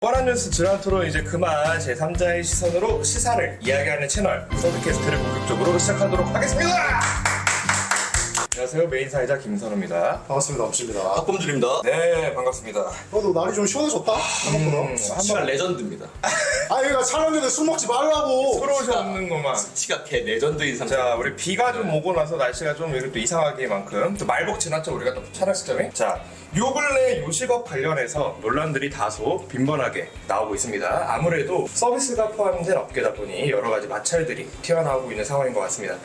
뻔한 뉴스 지란토로 이제 그만 제3자의 시선으로 시사를 이야기하는 채널 서드캐스트를 본격적으로 시작하도록 하겠습니다. 안녕하세요, 메인 사회자 김선우입니다. 반갑습니다. 엄씨입니다. 박범준입니다. 네, 반갑습니다. 그래도 날이 좀 시원해졌다. 생각보다. 시간 레전드입니다. 얘가 촬영 전에 술 먹지 말라고. 서러우시 없는 것만. 시가 개 레전드인 상태. 자, 우리 비가 좀 오고 나서 날씨가 좀 이렇게 또 이상하게만큼 좀 말복 지났죠, 우리가 또 촬영 시점에. 자, 요 근래 요식업 관련해서 논란들이 다소 빈번하게 나오고 있습니다. 아무래도 서비스가 포함된 업계다 보니 여러 가지 마찰들이 튀어나오고 있는 상황인 것 같습니다.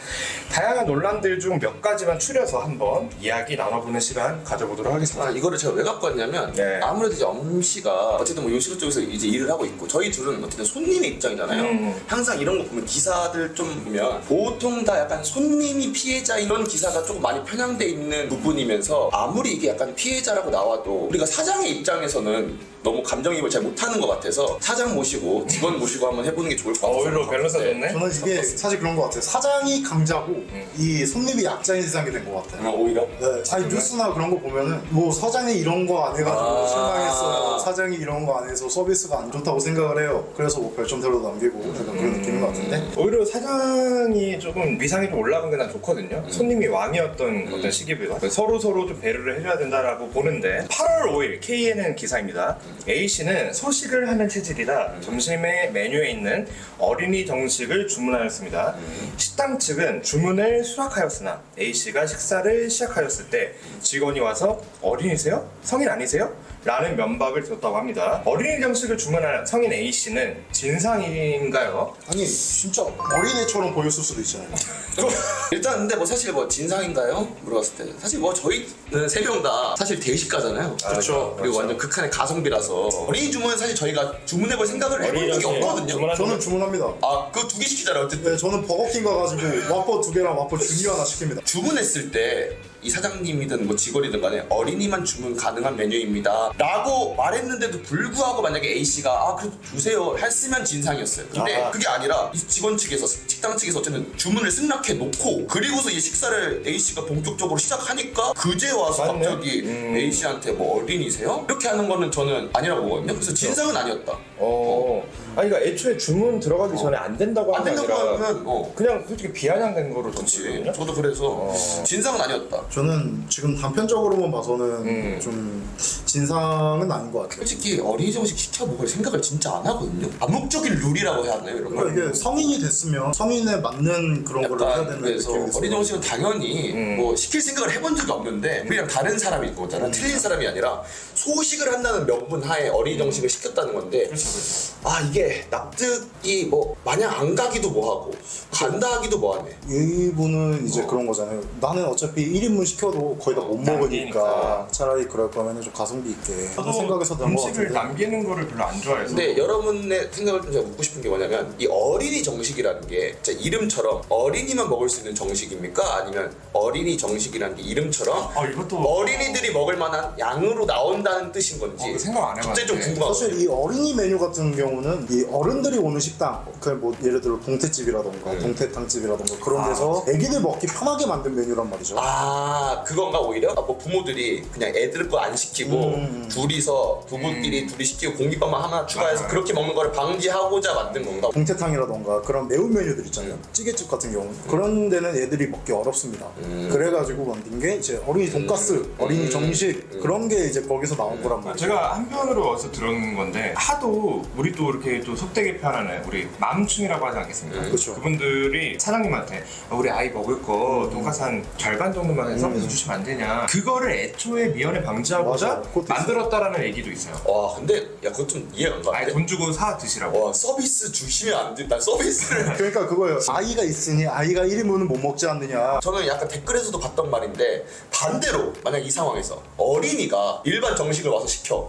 다양한 논란들 중 몇 가지만 추려서 한번 이야기 나눠보는 시간 가져보도록 하겠습니다. 이거를 제가 왜 갖고 왔냐면 네. 아무래도 이제 엄씨가 어쨌든 뭐 요식업 쪽에서 이제 일을 하고 있고 저희 둘은 어쨌든 손님의 입장이잖아요. 항상 이런 거 보면 기사들 좀 보면 보통 다 약간 손님이 피해자인 이런 기사가 조금 많이 편향돼 있는 부분이면서 아무리 이게 약간 피해자라고 나와도 우리가 사장의 입장에서는 너무 감정이입을 잘 못하는 것 같아서 사장 모시고 직원 모시고 한번 해보는 게 좋을 것 같아요. 오히려 밸런스가 좋네. 저는 이게 사실 그런 것 같아요. 사장이 강자고 이 손님이 약자인 세상이 된 것 같아요. 오히려? 네, 아니 뉴스나 그런 거 보면은 뭐 사장이 이런 거 안 해가지고 실망했어요. 사장이 이런 거 안 해서 서비스가 안 좋다고 생각을 해요. 그래서 뭐 별점대로 남기고 약간 그런 느낌인 것 같은데. 오히려 사장이 조금 위상이 좀 올라간 게 난 좋거든요. 손님이 왕이었던 어떤 시기보다 서로 좀 배려를 해줘야 된다라고 보는데 8월 5일 KNN 기사입니다. A씨는 소식을 하는 체질이라 점심에 메뉴에 있는 어린이 정식을 주문하였습니다. 식당 측은 주문을 수락하였으나 A씨가 식사를 시작하였을 때 직원이 와서 어린이세요? 성인 아니세요? 라는 면박을 들었다고 합니다. 어린이 정식을 주문한 성인 A씨는 진상인가요? 아니 진짜 어린애처럼 보였을 수도 있잖아요. 일단 근데 뭐 사실 뭐 진상인가요? 물어봤을 때 사실 뭐 저희는 세 명 다 사실 대식가잖아요. 그렇죠. 그리고 완전 극한의 가성비라서 어린이 주문은 사실 저희가 주문해볼 생각을 해본 적이 없거든요. 저는 주문합니다. 그거 두 개 시키잖아요. 어쨌든 네, 저는 버거킹 가가지고 와퍼 2개랑 와퍼 주니어 하나 시킵니다. 주문했을 때 이 사장님이든 뭐 직원이든 간에 어린이만 주문 가능한 메뉴입니다 라고 말했는데도 불구하고 만약에 A씨가 그래도 주세요 했으면 진상이었어요. 근데 그게 아니라 이 직원 측에서 식당 측에서 어쨌든 주문을 승낙해 놓고 그리고서 이 식사를 A씨가 본격적으로 시작하니까 그제 와서 맞네. 갑자기 A씨한테 뭐 어린이세요? 이렇게 하는 거는 저는 아니라고 보거든요. 그래서 진상은 아니었다. 아니 그러니까 애초에 주문 들어가기 전에 안 된다고 안 하는 게 된다고 아니라 하면 그냥 솔직히 비아냥된 거로 좀 그렇지. 보거든요. 저도 그래서 진상은 아니었다. 저는 지금 단편적으로만 봐서는 좀 진상은 아닌 것 같아요. 솔직히 어린이 정식 시켜 먹을 생각을 진짜 안 하거든요. 암묵적인 룰이라고 해야 하나요, 이런 걸? 그러니까 이게 성인이 됐으면 성인에 맞는 그런 걸로 해야 되는 그래서 느낌이 있어요. 어린이 정식은 당연히 뭐 시킬 생각을 해본 적이 없는데 우리랑 다른 사람이 있는 거잖아. 틀린 사람이 아니라 소식을 한다는 명분 하에 어린이 정식을 시켰다는 건데 이게 납득이 뭐 마냥 안 가기도 뭐하고 간다 하기도 뭐하네. 이분은 이제 그런 거잖아요. 나는 어차피 1인분 시켜도 거의 다 못 먹으니까 남기니까. 차라리 그럴 거면 좀 가성비 있게 하는 저도 생각에서 난 것 음식을 같은데. 남기는 거를 별로 안 좋아해서. 근데 여러분의 생각을 좀 제가 묻고 싶은 게 뭐냐면 이 어린이 정식이라는 게 진짜 이름처럼 어린이만 먹을 수 있는 정식입니까? 아니면 어린이 정식이라는 게 이름처럼 이것도 어린이들이 먹을 만한 양으로 나온다는 뜻인 건지 그 생각 안 해봤는데. 갑자기 좀 궁금하고 사실 이 어린이 메뉴 같은 경우는 이 어른들이 오는 식당, 그 뭐 예를 들어 동태집이라던가 동태탕집이라던가 그런 데서 애기들 먹기 편하게 만든 메뉴란 말이죠. 그건가 오히려? 뭐 부모들이 그냥 애들 거 안 시키고 둘이서 부부끼리 둘이 시키고 공깃밥만 하나 추가해서 그렇게 먹는 거를 방지하고자 만든 건가? 동태탕이라던가 그런 매운 메뉴들 있잖아요. 찌개집 같은 경우는 그런 데는 애들이 먹기 어렵습니다. 그래가지고 만든 게 이제 어린이 돈가스, 어린이 정식 그런 게 이제 거기서 나온 거란 말이죠. 제가 한편으로 어디서 들은 건데 하도 우리 또 이렇게 또 속되게 표현하는 우리 맘충이라고 하지 않겠습니까? 그렇죠. 그분들이 사장님한테 우리 아이 먹을 거 돈가스 한 절반 정도만 서비스 주시면 안 되냐, 그거를 애초에 미연에 방지하고자 맞아요. 그것도 만들었다라는 얘기도 있어요. 와 근데 야 그건 좀 이해가 안 아예 가는데? 돈 주고 사 드시라고. 와 서비스 주시면 안 돼. 난 서비스를 그러니까 그거예요. 아이가 있으니 아이가 1인분은 못 먹지 않느냐. 저는 약간 댓글에서도 봤던 말인데 반대로 만약 이 상황에서 어린이가 일반 정식을 와서 시켜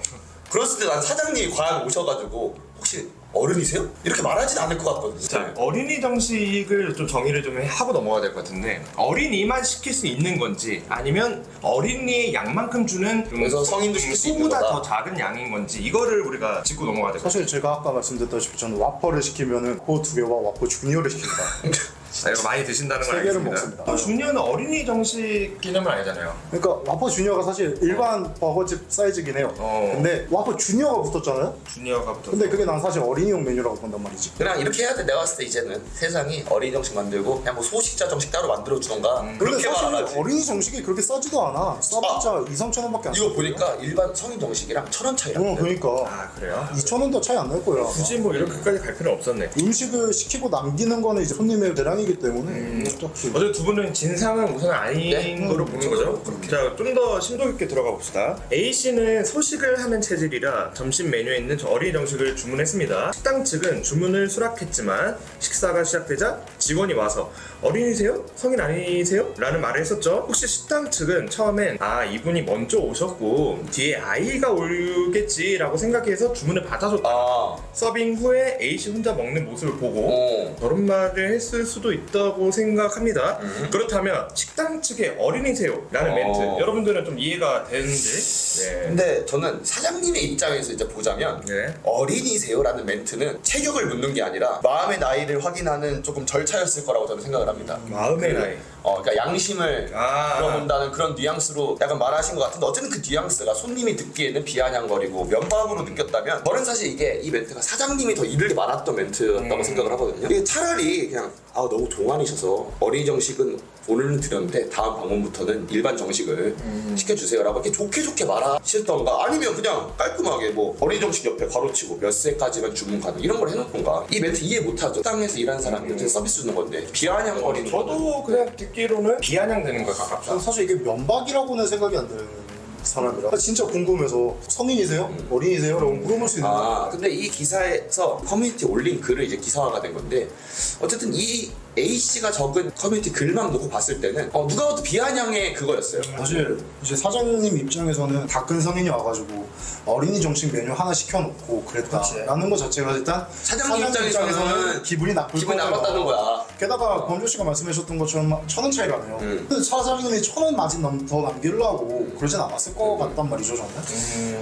그랬을 때 난 사장님이 과연 오셔가지고 혹시 어른이세요? 이렇게 말하진 않을 것 같거든요. 자, 어린이 정식을 좀 정의를 좀 하고 넘어가야 될 것 같은데 어린이만 시킬 수 있는 건지 아니면 어린이의 양만큼 주는 좀 그래서 성인도 시킬 수 있는 소보다 거다. 더 작은 양인 건지 이거를 우리가 짚고 넘어가야 될 것 같아요. 사실 제가 아까 말씀드렸다시피 저는 와퍼를 시키면은 그 두 개와 와퍼 주니어를 시킵니다. 이거 많이 드신다는 걸 세 개를 알겠습니다. 먹습니다. 또 중년은 어린이 정식 기념은 아니잖아요. 그러니까 와퍼 주니어가 사실 일반 버거집 사이즈긴 해요. 근데 와퍼 주니어가 붙었잖아요. 주니어가 붙었어. 근데 그게 난 사실 어린이용 메뉴라고 본단 말이지. 그냥 이렇게 해야 돼. 내가 봤을 때 이제는 세상이 어린이 정식 만들고 그냥 뭐 소식자 정식 따로 만들어 주던가 근데 그렇게 사실 말하지. 어린이 정식이 그렇게 싸지도 않아. 싸봤자 2-3천 원밖에 안 이거 보니까 일반 성인 정식이랑 1,000원 차이라고. 그러니까 아 그래요? 2,000원도 차이 안 날 거야. 굳이 뭐 이렇게까지 갈 필요 없었네. 음식을 시키고 남기는 거는 이제 손님의 대량이기 때문에 딱히 어제 두 분은 진상은 우선 아닌 네. 거로 보는 거죠. 자, 좀 더 심도 깊게 들어가 봅시다. A 씨는 소식을 하는 체질이라 점심 메뉴에 있는 저 어린이 정식을 주문했습니다. 식당 측은 주문을 수락했지만 식사가 시작되자 직원이 와서 어린이세요? 성인 아니세요? 라는 말을 했었죠. 혹시 식당 측은 처음엔 아 이분이 먼저 오셨고 뒤에 아이가 오겠지라고 생각해서 주문을 받아줬다. 아, 서빙 후에 A 씨 혼자 먹는 모습을 보고 저런 말을 했을 수도 있다고 생각합니다. 그렇다면 식당 측의 어린이세요? 라는 멘트 여러분들은 좀 이해가 되는지. 네. 근데 저는 사장님의 입장에서 이제 보자면 네. 어린이세요라는 멘트는 체격을 묻는 게 아니라 마음의 나이를 확인하는 조금 절차였을 거라고 저는 생각을 합니다. 마음의 나이. 그러니까 양심을 물어본다는 그런 뉘앙스로 약간 말하신 것 같은데 어쨌든 그 뉘앙스가 손님이 듣기에는 비아냥거리고 면박으로 느꼈다면 저는 사실 이게 이 멘트가 사장님이 더 일을 많았던 멘트였다고 생각을 하거든요. 이게 차라리 그냥 너무 동안이셔서 어린이 정식은 오늘은 드렸는데 다음 방문부터는 일반 정식을 시켜주세요라고 이렇게 좋게 말하시던가 아니면 그냥 깔끔하게 뭐 어린이 정식 옆에 괄호치고 몇 세까지만 주문 가능 이런 걸 해놓던가. 이 멘트 이해 못하죠. 땅에서 일하는 사람이 어쨌든 서비스 주는 건데 비아냥거리는 저도 그냥 듣기로는 비아냥 되는 것 같아요. 저는 사실 이게 면박이라고는 생각이 안 드는 사람이라 진짜 궁금해서 성인이세요? 어린이세요? 라고 물어볼 수 있는 거야. 근데 이 기사에서 커뮤니티에 올린 글을 이제 기사화가 된 건데 어쨌든 이 A씨가 적은 커뮤니티 글만 놓고 봤을 때는 누가 봐도 비아냥의 그거였어요. 사실 이제 사장님 입장에서는 다 큰 성인이 와가지고 어린이 정식 메뉴 하나 시켜놓고 그랬다라는 거 자체가 일단 사장님 입장에서는 기분이 나쁠 기분이 거예요. 나빴다는 거야. 게다가 범조 씨가 말씀하셨던 것처럼 1,000원 차이가 나요. 근데 사장님이 1,000원 마진 더 남기려고 그러진 않았을 것 같단 말이죠, 저는.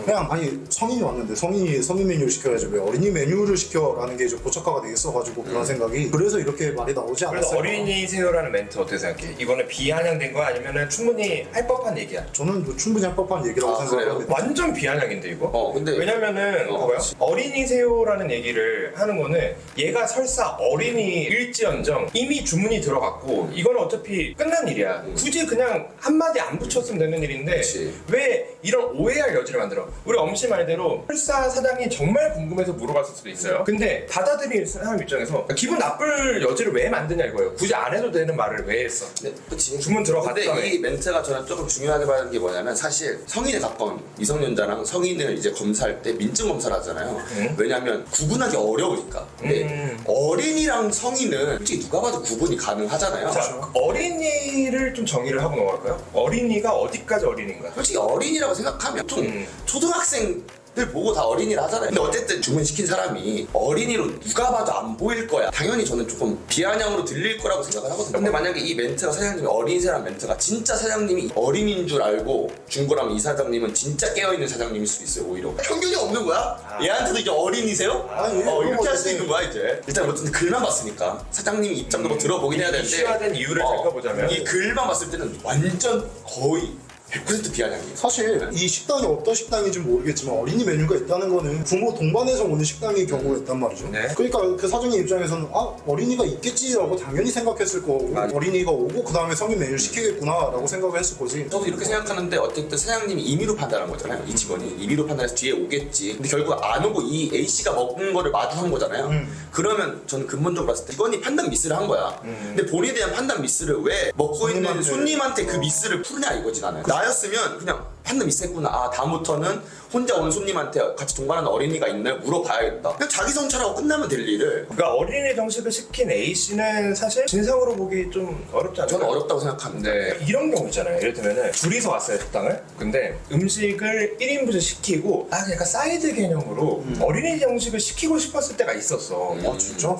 그냥 아니 성인이 왔는데 성인 메뉴를 시켜야지 왜 어린이 메뉴를 시켜라는 게 이제 고착화가 돼 있어가지고 그런 생각이 그래서 이렇게 말이 나오지 그래서 않았을까. 어린이세요라는 멘트 어떻게 생각해? 이거는 비아냥된 거야 아니면 충분히 할 법한 얘기야? 저는 뭐 충분히 할 법한 얘기라고 아, 생각합니다. 완전 비아냥인데 이거? 근데 왜냐면은 봐봐요. 어린이세요라는 얘기를 하는 거는 얘가 설사 어린이일지언정 이미 주문이 들어갔고 이거는 어차피 끝난 일이야. 굳이 그냥 한마디 안 붙였으면 되는 일인데 그치. 왜 이런 오해할 여지를 만들어? 우리 엄씨 말대로 설사 사장이 정말 궁금해서 물어봤을 수도 있어요. 근데 받아들인 사람 입장에서 기분 나쁠 여지를 왜 만드냐 이거예요. 굳이 안 해도 되는 말을 왜 했어? 그치. 주문 들어갔다며. 근데 이 멘트가 저는 조금 중요하게 봐야 게 뭐냐면 사실 성인에 가까운 미성년자랑 성인을 이제 검사할 때 민증 검사를 하잖아요. 왜냐면 구분하기 어려우니까. 근데 어린이랑 성인은 솔직히 누가 봐도 구분이 가능하잖아요. 자, 어린이를 좀 정의를 하고 넘어갈까요? 어린이가 어디까지 어린인가? 솔직히 어린이라고 생각하면 좀 초등학생 들 보고 다 어린이라 하잖아요. 근데 어쨌든 주문시킨 사람이 어린이로 누가 봐도 안 보일 거야. 당연히 저는 조금 비아냥으로 들릴 거라고 생각을 하거든요. 근데 만약에 이 멘트가 사장님이 어린이세라는 멘트가 진짜 사장님이 어린이인 줄 알고 준 거라면 이 사장님은 진짜 깨어있는 사장님일 수도 있어요. 오히려 편견이 없는 거야? 얘한테도 이제 어린이세요? 아니, 이렇게 할 수 있는 거야 이제. 일단 어쨌든 글만 봤으니까 사장님 입장도 뭐 들어보긴 해야 되는데 이슈화된 이유를 살펴보자면 이 글만 봤을 때는 완전 거의 100% 비아냥이에요. 사실 이 식당이 어떤 식당인지 모르겠지만 어린이 메뉴가 있다는 거는 부모 동반해서 오는 식당의 경우가 있단 말이죠. 네. 그러니까 그 사장님 입장에서는 어린이가 있겠지라고 당연히 생각했을 거고 어린이가 오고 그 다음에 성인 메뉴를 시키겠구나라고 생각을 했을 거지. 저도 이렇게 생각하는데 어쨌든 사장님이 임의로 판단한 거잖아요. 이 직원이 임의로 판단해서 뒤에 오겠지. 근데 결국 안 오고 이 A씨가 먹는 거를 마주한 거잖아요. 그러면 저는 근본적으로 봤을 때 직원이 판단 미스를 한 거야. 근데 본인에 대한 판단 미스를 왜 먹고 있는 손님한테 그 미스를 푸느냐 이거지 나는. 나였으면 그냥 판단 미스했구나. 다음부터는 혼자 오는 손님한테 같이 동반하는 어린이가 있나요? 물어봐야겠다. 그냥 자기 성찰하고 끝나면 될 일을. 그러니까 어린이 정식을 시킨 A씨는 사실 진상으로 보기 좀 어렵지 않아요? 저는 어렵다고 생각합니다. 네. 이런 경우 있잖아요. 예를 들면은 둘이서 왔어요 식당을. 근데 음식을 1인분씩 시키고 약간 사이드 개념으로 어린이 정식을 시키고 싶었을 때가 있었어. 진짜?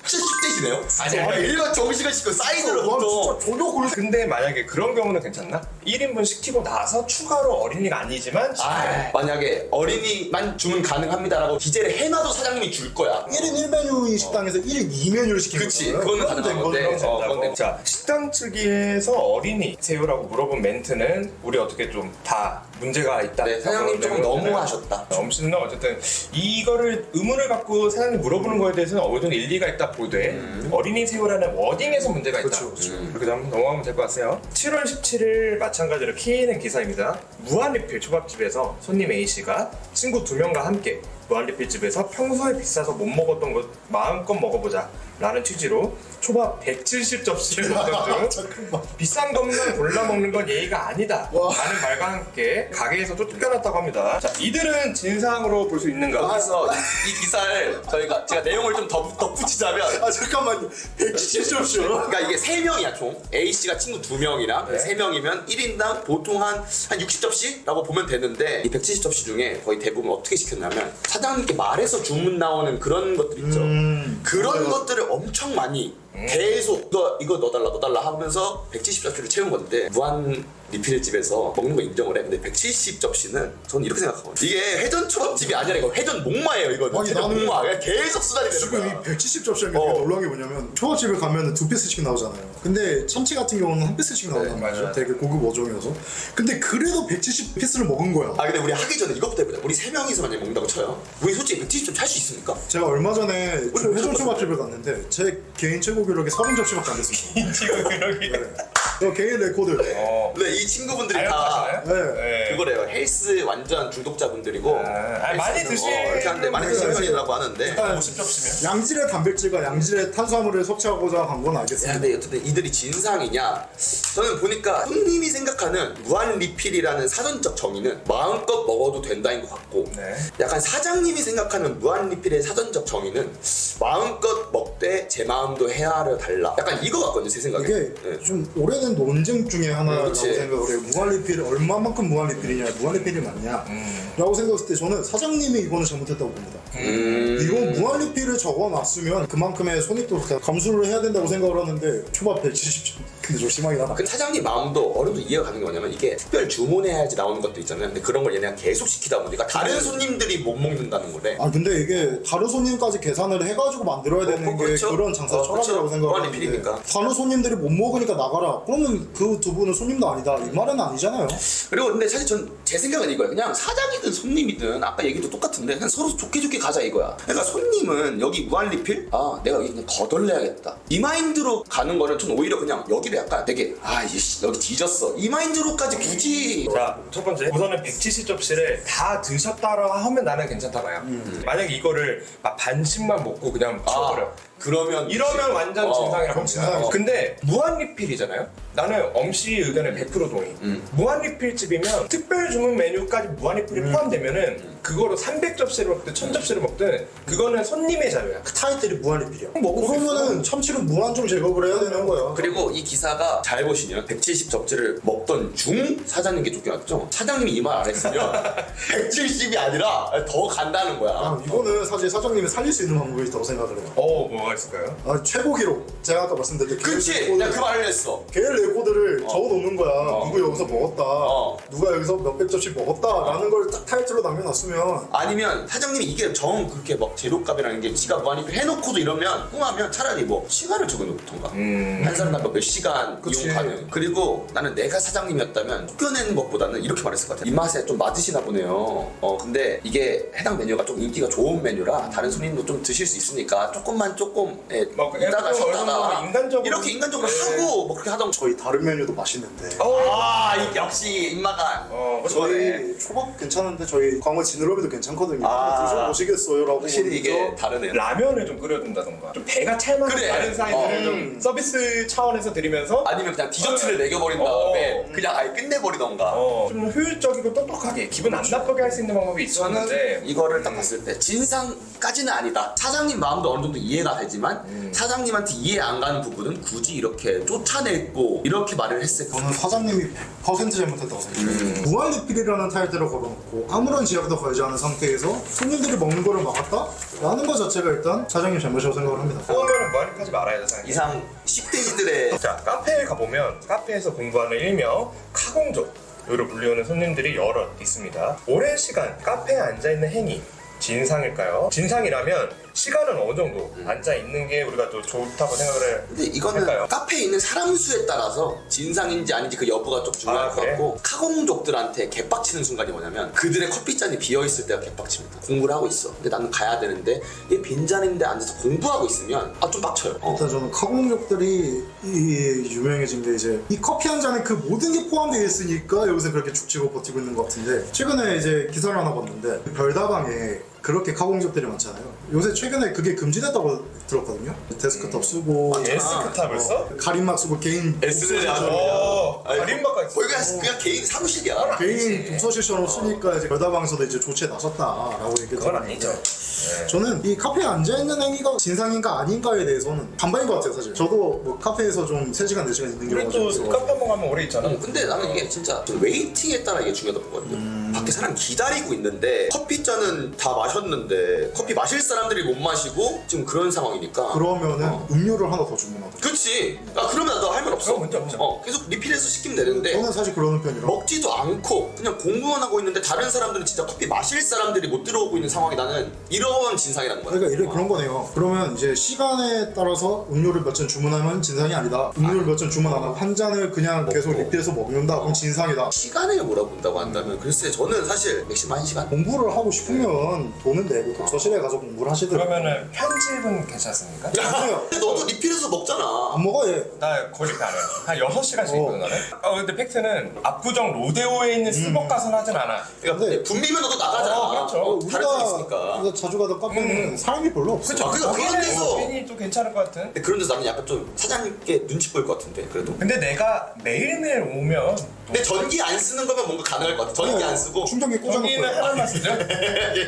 진짜 쉽대시네요. 아니. 일반 정식을 시키고 사이드로 보통. 전혀 그럴 근데 만약에 그런 경우는 괜찮나? 1인분 시키고 나서 추가로 어린이가 아니지만 시킨 만약에 어린이만 주문 가능합니다라고 기재를 해놔도 사장님이 줄 거야. 1인 1메뉴인 식당에서 1인 2메뉴를 시키는 그치, 거잖아요. 그거는 그건 된 가능한 건데. 거죠. 그건 된 자, 식당 측에서 어린이 새우라고 물어본 멘트는 우리 어떻게 좀 다 문제가 있다. 네, 사장님 조금 너무하셨다. 엄씨는 어쨌든 이거를 의문을 갖고 사장님 물어보는 거에 대해서는 어느 정도 일리가 있다 보되 어린이 새우라는 워딩에서 문제가 있다. 그렇죠, 그렇죠. 그렇게 한번 넘어가면 될 것 같아요. 7월 17일 마찬가지로 KNN 기사입니다. 무한리필 초밥집에서 손님 A씨가 친구 2명과 함께 무한리필집에서 평소에 비싸서 못 먹었던 것 마음껏 먹어보자 라는 취지로 초밥 170접시를 먹던 중 잠깐만. 비싼 것만 골라 먹는 건 예의가 아니다 라는 말과 함께 가게에서 쫓겨났다고 합니다. 자, 이들은 진상으로 볼 수 있는가? 여기서 이 기사를 제가 내용을 좀 덧붙이자면 아 잠깐만요. 170접시요? 그러니까 이게 3명이야 총. A씨가 친구 2명이랑 네. 3명이면 1인당 보통 한 60접시라고 보면 되는데 이 170접시 중에 거의 대부분 어떻게 시켰냐면 사장님께 말해서 주문 나오는 그런 것들 있죠. 그런 것들을 엄청 많이 계속 이거 넣어달라 하면서 170접시를 채운 건데 무한 리필집에서 먹는 거 인정을 해. 근데 170접시는 저는 이렇게 생각하거든요. 이게 회전 초밥집이 아니라 이거 회전 목마예요. 이거는 아니, 회전 나는 목마. 그냥 계속 수달이 되는 지금 거야. 이 170접시라는 게 되게 놀라운 게 뭐냐면 초밥집에 가면 2피스씩 나오잖아요. 근데 참치 같은 경우는 한 피스씩 나온단 말이죠. 맞아요. 되게 고급 어종이어서. 근데 그래도 170피스를 먹은 거야. 아 근데 우리 하기 전에 이것부터 해보자. 우리 3명이서 만약에 먹는다고 쳐요. 우리 솔직히 170점 살 수 있습니까? 제가 얼마 전에 회전 초밥집을 갔는데 제 개인 최고 기록이 30접시밖에 안 됐습니다. 지금 그러기. 저 개인 레코드. 근데 이 친구분들이 다 알려주시나요? 네. 그거래요. 헬스 완전 중독자분들이고 많이 드시는 이렇게 하는데 많이 드시는 편이라고 하는데 50접시면 양질의 단백질과 양질의 탄수화물을 섭취하고자 간 건 야, 알겠습니다. 근데 어쨌든 이들이 진상이냐? 저는 보니까 손님이 생각하는 무한 리필이라는 사전적 정의는 마음껏 먹어도 된다인 것 같고 네. 약간 사장님이 생각하는 무한 리필의 사전적 정의는 마음껏 먹되 제 마음도 헤아려 달라. 약간 이거 같거든요, 제 생각에. 이게 네. 좀 오래된 논쟁 중에 하나라고 그치. 생각을 해요. 무한리필이 얼마만큼 무한리필이냐, 무한리필이 맞냐 라고 생각했을 때 저는 사장님이 이거는 잘못했다고 봅니다. 이거 무한리필을 적어놨으면 그만큼의 손익도 감수를 해야 된다고 생각을 하는데 초밥 170점 근데 좀 심하긴 하다. 근데 사장님 마음도 어느 정도 이해가 가는 게 뭐냐면 이게 특별 주문해야지 나오는 것도 있잖아요. 근데 그런 걸 얘네가 계속 시키다 보니까 다른 손님들이 못 먹는다는 거래. 아 근데 이게 다른 손님까지 계산을 해가지고 만들어야 되는 게 그렇죠. 그런 장사 철학이라고 그렇죠. 생각을 하는데 무한리필이니까. 다른 손님들이 못 먹으니까 나가라 그러면 그 두 분은 손님도 아니다 이 말은 아니잖아요. 그리고 근데 사실 제 생각은 이거예요. 그냥 사장이든 손님이든 아까 얘기도 똑같은데 그냥 서로 좋게 가자 이거야. 그러니까 손님은 여기 무한리필? 아 내가 여기 그냥 거덜내야겠다. 이 마인드로 가는 거는 전 오히려 그냥 여기를 약간 되게 여기 뒤졌어. 이 마인드로까지 굳이 자, 첫 번째 우선은 170접시를 다 드셨다라 하면 나는 괜찮다 봐요. 만약에 이거를 막 반씩만 먹고 그냥 치워버려. 그러면 이러면 완전 진상이라고 봅니다. 진상이죠. 근데 무한리필이잖아요? 나는 엄씨 의견에 100% 동의. 무한리필집이면 특별 주문 메뉴까지 무한리필이 포함되면은 그거로 300접시를 먹든 1000접시를 먹든 그거는 손님의 자유야. 그 타이틀이 무한리필이야. 먹을 수 그러면은 참치는 무한정 제거를 해야 되는 거야. 그리고 이 기사가 잘 보시면 170접시를 먹던 중 사장님께 쫓겨났죠. 사장님이 이 말 안 했으면 170이 아니라 더 간다는 거야. 아, 이거는 사실 사장님이 살릴 수 있는 방법이 있다고 생각을 해요. 뭐가 있을까요? 아, 최고 기록 제가 아까 말씀드렸던 그치? 내가 그 말을 했어. 개인 레코드를 적어놓는 거야. 누구 여기서 먹었다. 누가 여기서 몇백 접시 먹었다라는 걸 딱 타이틀로 남겨놨으면 아니면 사장님이 이게 정 그렇게 막 재료값이라는 게 지가 무한리필 해놓고도 이러면 꿍하면 차라리 뭐 시간을 적어놓던가 한 사람당 몇 시간 그치. 이용 가능. 그리고 나는 내가 사장님이었다면 쫓겨내는 것보다는 이렇게 말했을 것 같아. 입맛에 좀 맞으시나 보네요. 근데 이게 해당 메뉴가 좀 인기가 좋은 메뉴라 다른 손님도 좀 드실 수 있으니까 조금 뭐, 이따가 어느 쉬었다가 정도 인간적으로 이렇게 인간적으로 네. 하고 뭐 그렇게 하던 저희 다른 메뉴도 맛있는데 역시 입마간. 저희 초밥 괜찮은데 저희 광어 지느러미도 괜찮거든요. 아. 드셔보시겠어요?라고 확실히 이게 먼저 다르네요. 라면을 좀 끓여준다던가 좀 배가 찰만한 그래. 다른 사이즈를 좀 서비스 차원에서 드리면서 아니면 그냥 디저트를 매겨버린 다음에 그냥 아예 끝내버리던가. 좀 효율적이고 똑똑하게 기분 안 나쁘게 할 수 있는 방법이 저는 있었는데 이거를 딱 봤을 때 진상까지는 아니다. 사장님 마음도 어느 정도 이해가 되지만 사장님한테 이해 안 가는 부분은 굳이 이렇게 쫓아냈고 이렇게 말을 했을 거예요. 저는 사장님이 100% 잘못했다고 생각해요. 무한리필이라는 타이틀을 걸어놓고 아무런 제약도 걸지 않은 상태에서 손님들이 먹는 거를 막았다? 라는 것 자체가 일단 사장님 잘못이라고 생각을 합니다. 처음에는 무한리필하지 말아야 돼. 이상 10대지들의 자, 카페에 가보면 카페에서 공부하는 일명 카공족 로 불리우는 손님들이 여럿 있습니다. 오랜 시간 카페에 앉아있는 행위 진상일까요? 진상이라면 시간은 어느 정도 앉아 있는 게 우리가 또 좋다고 생각을 근데 이거는 할까요? 카페에 있는 사람 수에 따라서 진상인지 아닌지 그 여부가 좀 중요할 것 그래? 같고, 카공족들한테 개빡치는 순간이 뭐냐면 그들의 커피잔이 비어있을 때가 개빡칩니다. 공부를 하고 있어. 근데 나는 가야 되는데 이 빈잔인데 앉아서 공부하고 있으면 좀 빡쳐요. 일단 저는 카공족들이 유명해진 게 이제 이 커피 한 잔에 그 모든 게 포함되어 있으니까 여기서 그렇게 죽치고 버티고 있는 것 같은데, 최근에 이제 기사를 하나 봤는데 별다방에 그렇게 카공족들이 많잖아요. 요새 최근에 그게 금지됐다고 들었거든요. 데스크톱 쓰고 데스크탑을 써? 가림막 쓰고 개인 S를 아주 가림막까지 거기가 그냥 개인 사무실이야. 개인 독서실처럼 쓰니까 이제 별다방에서도 이제 조치에 나섰다라고 그건 얘기했잖아요. 아니죠. 저는 이 카페에 앉아있는 행위가 진상인가 아닌가에 대해서는 반반인 것 같아요, 사실. 저도 뭐 카페에서 좀 3시간, 4시간 있는 우리 경우가 좀 또 있어가지고. 카페 한번 가면 오래 있잖아. 근데 나는 이게 진짜 좀 웨이팅에 따라 이게 중요하다고 보거든요. 밖에 사람 기다리고 있는데 커피잔은 다 마셨는데 커피 마실 사람들이 못 마시고 지금 그런 상황이니까. 그러면은 음료를 하나 더 주문하고. 그렇지. 그러면 너 할 말 없어. 그건 문제 없죠. 계속 리필해서 시키면 되는데 저는 사실 그러는 편이라. 먹지도 않고 그냥 공부만 하고 있는데 다른 사람들은 진짜 커피 마실 사람들이 못 들어오고 있는 상황이 나는 이런 진상이라는 거야. 그러니까 이래 그런 거네요. 그러면 이제 시간에 따라서 음료를 몇 잔 주문하면 진상이 아니다. 음료를 몇 잔 주문 안 하고 한 잔을 그냥 계속 리필해서 먹는다. 그럼 진상이다. 시간을 몰아본다고 한다면 글쎄 저는 사실 맥시멈 1시간? 공부를 하고 싶으면 돈은 내고 독서실에 가서 공부를 하시더라고요. 그러면은 편집은 괜찮습니까? 아니요. 근데 너도 리필해서 먹잖아. 안 먹어 얘. 나 거의 안 해요. 한 6시간씩 있거든 나는. 근데 팩트는 압구정 로데오에 있는 스벅 가서는 하진 않아. 그러니까 근데- 분비면 너도 나가잖아. 그렇죠. 다른 데 있으니까. 우리가 자주 가던 카페는 사람이 별로 없어. 그쵸. 그러니까 그런 데서 괜히 또 괜찮을 것 같은. 근데 그런 데서 나는 약간 좀 사장님께 눈치 보일 것 같은데 그래도. 근데 내가 매일매일 오면 근데 전기 안 쓰는 거면 뭔가 가능할 것 같아. 전기 안 쓰고. 충전기 꽂아놓고 여기는 하나만 쓰죠?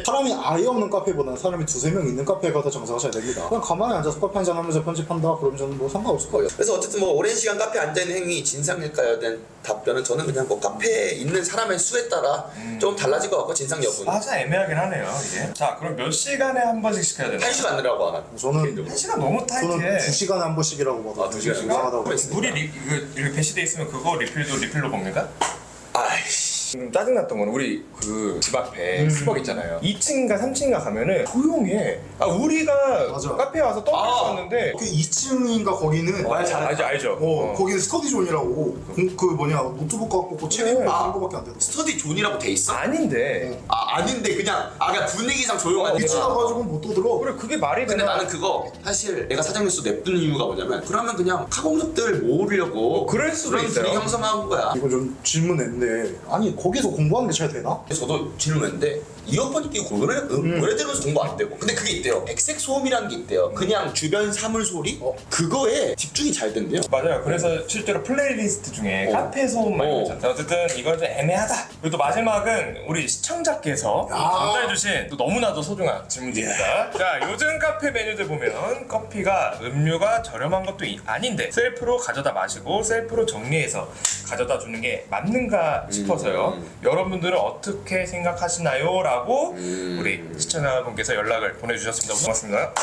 사람이 아예 없는 카페보다는 사람이 2-3명 있는 카페가 더 정상화 잘 됩니다. 그냥 가만히 앉아서 커피 한잔 하면서 편집한다 그러면 저는 뭐 상관없을 거예요. 그래서 어쨌든 뭐 오랜 시간 카페에 앉아있는 행위 진상일까요? 대한 답변은 저는 그냥 뭐 카페에 있는 사람의 수에 따라 좀 달라질 것 같고 진상 여부는 맞아, 애매하긴 하네요 이게. 자, 그럼 몇 시간에 한 번씩 시켜야 되나? 1시간 내라고 하나? 저는 개인적으로. 1시간 너무 저는 타이트해. 2시간에 한 번씩이라고 봐도 2시간에 이상하다고 봐요. 물이 이렇게 배시돼 있으면 그거 리필로 먹는가? 아이씨. 짜증났던 건 우리 그 집 앞에 스벅 있잖아요. 2층인가 3층인가 가면은 조용해. 우리가 맞아. 카페에 와서 떡을 었는데 그 2층인가 거기는 알죠. 거기는 스터디 존이라고 그 뭐냐 노트북 갖고 그 책 읽고 그런 거밖에 안 돼. 스터디 존이라고 돼 있어? 아닌데. 아닌데 그냥 그냥 분위기상 조용한 데가. 2층 가가지고 못 오더라. 그래, 그게 말이 근데 되나? 나는 그거 사실 내가 사장님수 냅두는 이유가 뭐냐면 그러면 그냥 카공족들 모으려고 그럴 수도 그런 있어요. 분위기 형성한 거야. 이거 좀 질문했는데 아니 거기서 공부하는 게 잘 되나? 저도 질문했는데 이어폰 끼고 노래 들으면서 공부 안 되고. 근데 그게 있대요. 백색 소음이라는 게 있대요. 그냥 주변 사물 소리 그거에 집중이 잘 된대요. 맞아요. 그래서 실제로 플레이리스트 중에 카페 소음만 있잖아요. 어쨌든 이건 좀 애매하다. 그리고 또 마지막은 우리 시청자께서 전달해주신 또 너무나도 소중한 질문입니다. 자, 요즘 카페 메뉴들 보면 커피가 음료가 저렴한 것도 아닌데 셀프로 가져다 마시고 셀프로 정리해서 가져다 주는 게 맞는가 싶어서요. 여러분들은 어떻게 생각하시나요? 라고 우리 시청자분께서 연락을 보내주셨습니다. 고맙습니다.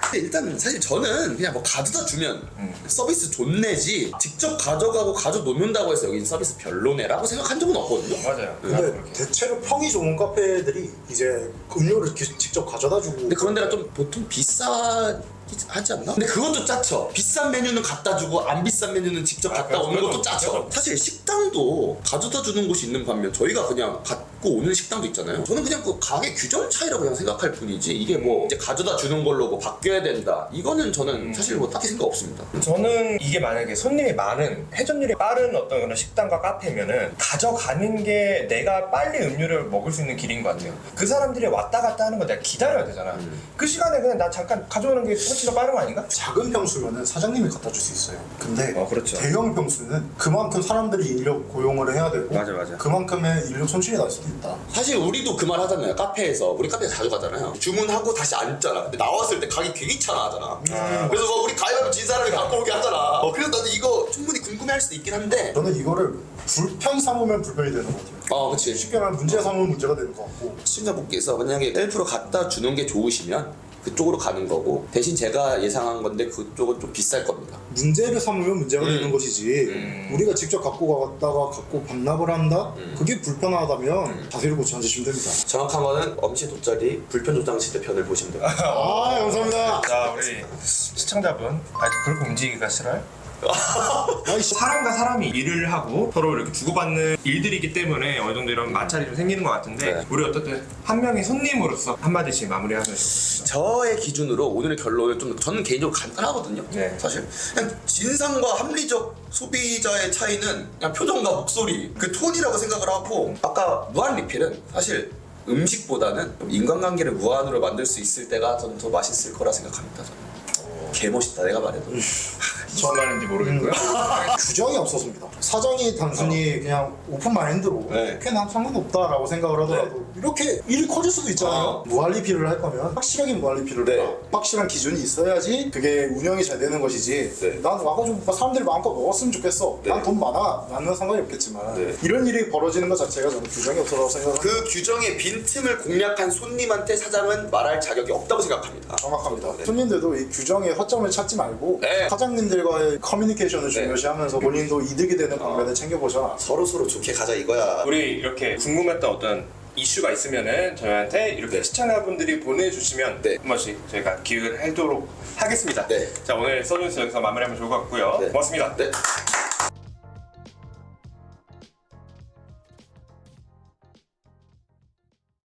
근데 일단 사실 저는 그냥 뭐 가져다 주면 서비스 좋네지 직접 가져가고 가져 놓는다고 해서 여기 서비스 별로네라고 생각한 적은 없거든요. 맞아요. 근데 대체로 평이 좋은 카페들이 이제 음료를 직접 가져다 주고. 근데 그런 데가 좀 보통 비싸지 않나? 근데 그것도 짜쳐. 비싼 메뉴는 갖다 주고 안 비싼 메뉴는 직접 갖다 오는 것도 짜쳐. 사실 식당도 가져다 주는 곳이 있는 반면 저희가 그냥 갖고 오는 식당도 있잖아요. 저는 그냥 그 가게 규정 차이라고 그냥 생각할 뿐이지 이게 뭐 이제 가져다 주는 걸로 뭐 바뀌어야 된다 이거는 저는 사실 뭐 딱히 생각 없습니다. 저는 이게 만약에 손님이 많은 회전율이 빠른 어떤 그런 식당과 카페면은 가져가는 게 내가 빨리 음료를 먹을 수 있는 길인 것 같아요. 그 사람들이 왔다 갔다 하는 거 내가 기다려야 되잖아. 그 시간에 그냥 나 잠깐 가져오는 게 훨씬 더 빠른 거 아닌가? 작은 평수면은 사장님이 갖다 줄 수 있어요. 근데 그렇죠. 대형 평수는 그만큼 사람들이 인력 고용을 해야 되고 맞아. 그만큼의 인력 손실이 날 수도 있다. 사실 우리도 그 말 하잖아요. 카페에서 우리 카페에 자주 가잖아요. 주문하고 다시 앉잖아. 근데 나왔을 때 가기 되게 귀찮아하잖아. 그래서 뭐 우리 가위바위보 진 사람이 갖고 오게 하잖아. 그래서 나는 이거 충분히 궁금해할 수도 있긴 한데. 저는 이거를 불편 삼으면 불편이 되는 것 같아요. 그치. 쉽게 말하면 문제 삼으면 문제가 되는 것 같고. 시청자분께서 만약에 셀프로 갖다 주는 게 좋으시면 그쪽으로 가는 거고 대신 제가 예상한 건데 그쪽은 좀 비쌀 겁니다. 문제를 삼으면 문제가 되는 것이지 우리가 직접 갖고 가다가 갖고 반납을 한다? 그게 불편하다면 자세를 고쳐 앉으시면 됩니다. 정확한 거는 엄시 돗자리 불편 조장 시대 편을 보시면 됩니다. 아 감사합니다. 자, 우리 시청자분 아직 그렇게 움직이기가 싫어요? 아이씨. 사람과 사람이 일을 하고 서로 이렇게 주고받는 일들이기 때문에 어느 정도 이런 마찰이 좀 생기는 것 같은데 네. 우리 어떻든 한 명의 손님으로서 한마디씩 마무리하면 좋겠습니다. 저의 기준으로 오늘의 결론은 좀 저는 개인적으로 간단하거든요. 네. 사실 그냥 진상과 합리적 소비자의 차이는 그냥 표정과 목소리 그 톤이라고 생각을 하고 아까 무한 리필은 사실 음식보다는 인간관계를 무한으로 만들 수 있을 때가 저는 더 맛있을 거라 생각합니다. 저는. 개멋있다 내가 말해도. 무슨 말인지 모르겠고요. 규정이 없었습니다. 사장이 단순히 그냥 오픈 마인드로 네. 그냥 상관없다라고 생각을 하더라도 이렇게 일이 커질 수도 있잖아요. 무한리필을 할 거면 확실하게 무한리필을 네. 해라. 확실한 기준이 있어야지 그게 운영이 잘 되는 것이지. 네. 난 와가지고 사람들이 마음껏 먹었으면 좋겠어. 네. 난 돈 많아. 나는 상관이 없겠지만 네. 이런 일이 벌어지는 것 자체가 저는 규정이 없어라고 생각을 그 규정의 빈틈을 공략한 손님한테 사장은 말할 자격이 없다고 생각합니다. 정확합니다. 네. 손님들도 이 규정의 허점을 찾지 말고 네. 사장님들과의 커뮤니케이션을 중요시하면서 본인도 이득이 되는 방면을 챙겨보셔라. 서로 좋게 가자 이거야. 우리 이렇게 궁금했던 어떤 이슈가 있으면은 저희한테 이렇게 시청자분들이 보내주시면 네. 한 번씩 저희가 기획을 하도록 하겠습니다. 네. 자, 오늘 서준스 여기서 마무리하면 좋을 것 같고요. 네. 고맙습니다. 네.